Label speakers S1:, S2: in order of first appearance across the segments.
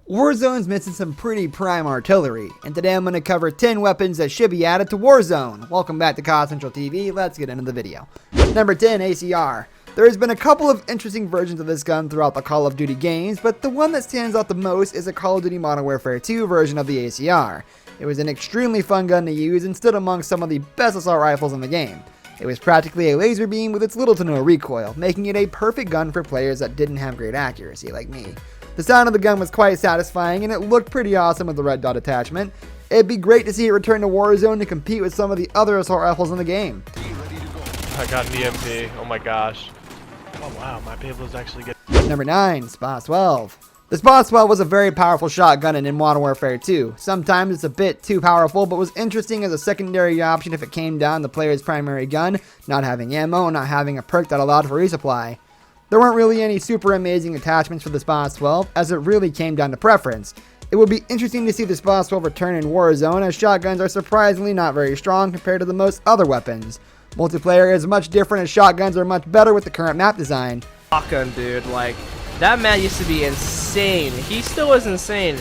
S1: Warzone's missing some pretty prime artillery, and today I'm going to cover 10 weapons that should be added to Warzone. Welcome back to COD Central TV, let's get into the video. Number 10, ACR. There has been a couple of interesting versions of this gun throughout the Call of Duty games, but the one that stands out the most is a Call of Duty Modern Warfare 2 version of the ACR. It was an extremely fun gun to use and stood among some of the best assault rifles in the game. It was practically a laser beam with its little to no recoil, making it a perfect gun for players that didn't have great accuracy like me. The sound of the gun was quite satisfying and it looked pretty awesome with the red dot attachment. It'd be great to see it return to Warzone to compete with some of the other assault rifles in the game.
S2: I got an EMP, oh my gosh. Oh wow, my payload's actually good.
S1: Number 9, Spot 12. The Spot 12 was a very powerful shotgun in Modern Warfare 2. Sometimes it's a bit too powerful, but was interesting as a secondary option if it came down to the player's primary gun, not having ammo, and not having a perk that allowed for resupply. There weren't really any super amazing attachments for the Spot 12, as it really came down to preference. It would be interesting to see the Spot 12 return in Warzone, as shotguns are surprisingly not very strong compared to the most other weapons. Multiplayer is much different as shotguns are much better with the current map design.
S3: Shotgun, dude, like, that man used to be insane. He still is insane.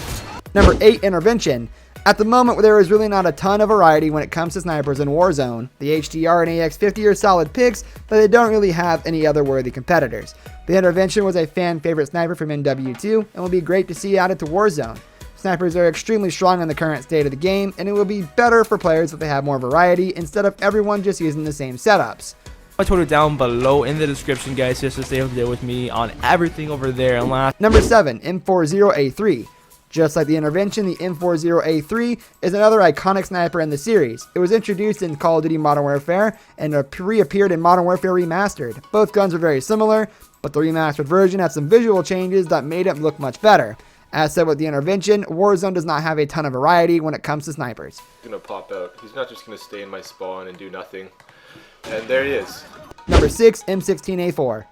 S1: Number 8, Intervention. At the moment, there is really not a ton of variety when it comes to snipers in Warzone. The HDR and AX-50 are solid picks, but they don't really have any other worthy competitors. The Intervention was a fan favorite sniper from MW2 and will be great to see added to Warzone. Snipers are extremely strong in the current state of the game, and it will be better for players if they have more variety instead of everyone just using the same setups.
S3: I told it down below in the description, guys, just to stay up to date with me on everything over there. And last,
S1: Number 7, M40A3. Just like the Intervention, the M40A3 is another iconic sniper in the series. It was introduced in Call of Duty Modern Warfare and reappeared in Modern Warfare Remastered. Both guns are very similar, but the remastered version had some visual changes that made it look much better. As said with the Intervention, Warzone does not have a ton of variety when it comes to snipers.
S2: He's gonna pop out. He's not just gonna stay in my spawn and do nothing. And there he is.
S1: Number 6, M16A4.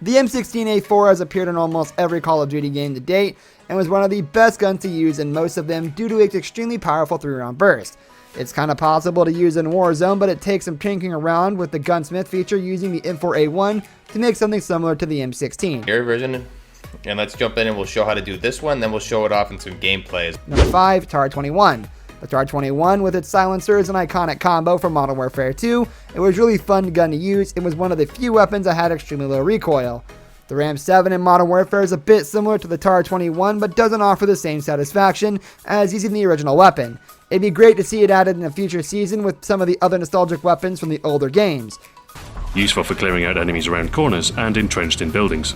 S1: The M16A4 has appeared in almost every Call of Duty game to date and was one of the best guns to use in most of them due to its extremely powerful 3-round burst. It's kind of possible to use in Warzone, but it takes some tinkering around with the gunsmith feature using the M4A1 to make something similar to the M16.
S4: Your version, and let's jump in and we'll show how to do this one, then we'll show it off in some gameplays.
S1: Number 5, TAR-21. The TAR-21 with its silencer is an iconic combo from Modern Warfare 2. It was really fun gun to use. It was one of the few weapons that had extremely low recoil. The RAM-7 in Modern Warfare is a bit similar to the TAR-21 but doesn't offer the same satisfaction as using the original weapon. It'd be great to see it added in a future season with some of the other nostalgic weapons from the older games.
S5: Useful for clearing out enemies around corners and entrenched in buildings.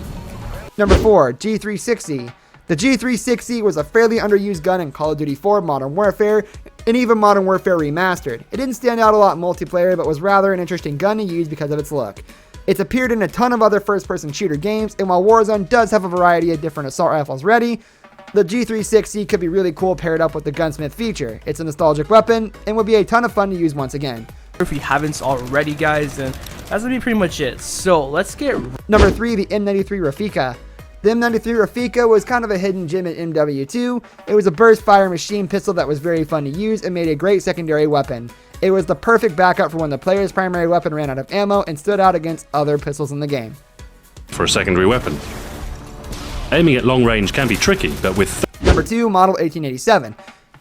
S1: Number 4, G360. The G360 was a fairly underused gun in Call of Duty 4 Modern Warfare and even Modern Warfare Remastered. It didn't stand out a lot in multiplayer but was rather an interesting gun to use because of its look. It's appeared in a ton of other first-person shooter games, and while Warzone does have a variety of different assault rifles ready, the G360 could be really cool paired up with the gunsmith feature. It's a nostalgic weapon and would be a ton of fun to use once again.
S3: if you haven't already, guys, then that's gonna be pretty much it. So let's get
S1: Number 3, the M93 Rafika. The M93 Rafika was kind of a hidden gem in MW2. It was a burst fire machine pistol that was very fun to use and made a great secondary weapon. It was the perfect backup for when the player's primary weapon ran out of ammo and stood out against other pistols in the game.
S5: For a secondary weapon. Aiming at long range can be tricky, but with
S1: Number 2, Model 1887.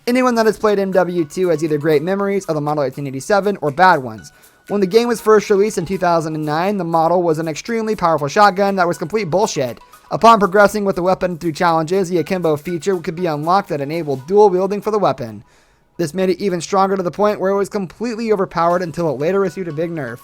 S1: Anyone that has played MW2 has either great memories of the Model 1887 or bad ones. When the game was first released in 2009, the model was an extremely powerful shotgun that was complete bullshit. Upon progressing with the weapon through challenges, the akimbo feature could be unlocked that enabled dual wielding for the weapon. This made it even stronger to the point where it was completely overpowered until it later received a big nerf.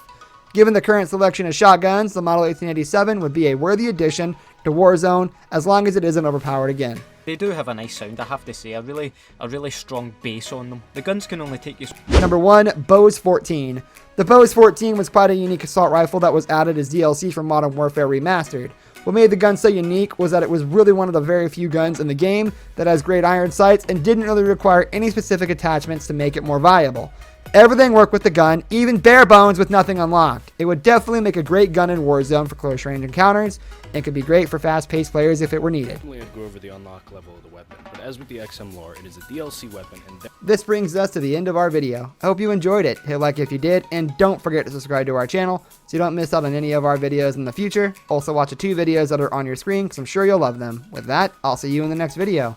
S1: Given the current selection of shotguns, the Model 1887 would be a worthy addition to Warzone as long as it isn't overpowered again.
S6: They do have a nice sound, I have to say, a really strong bass on them. The guns can only take you...
S1: Number 1, Bose 14. The Bose 14 was quite a unique assault rifle that was added as DLC for Modern Warfare Remastered. What made the gun so unique was that it was really one of the very few guns in the game that has great iron sights and didn't really require any specific attachments to make it more viable. Everything worked with the gun, even bare bones with nothing unlocked. It would definitely make a great gun in Warzone for close range encounters, and could be great for fast-paced players if it were needed.
S7: I'd go over the unlock level of the weapon, but as with the XM lore, it is a DLC weapon and
S1: This brings us to the end of our video. I hope you enjoyed it. Hit like if you did, and don't forget to subscribe to our channel so you don't miss out on any of our videos in the future. Also watch the 2 videos that are on your screen because I'm sure you'll love them. With that, I'll see you in the next video.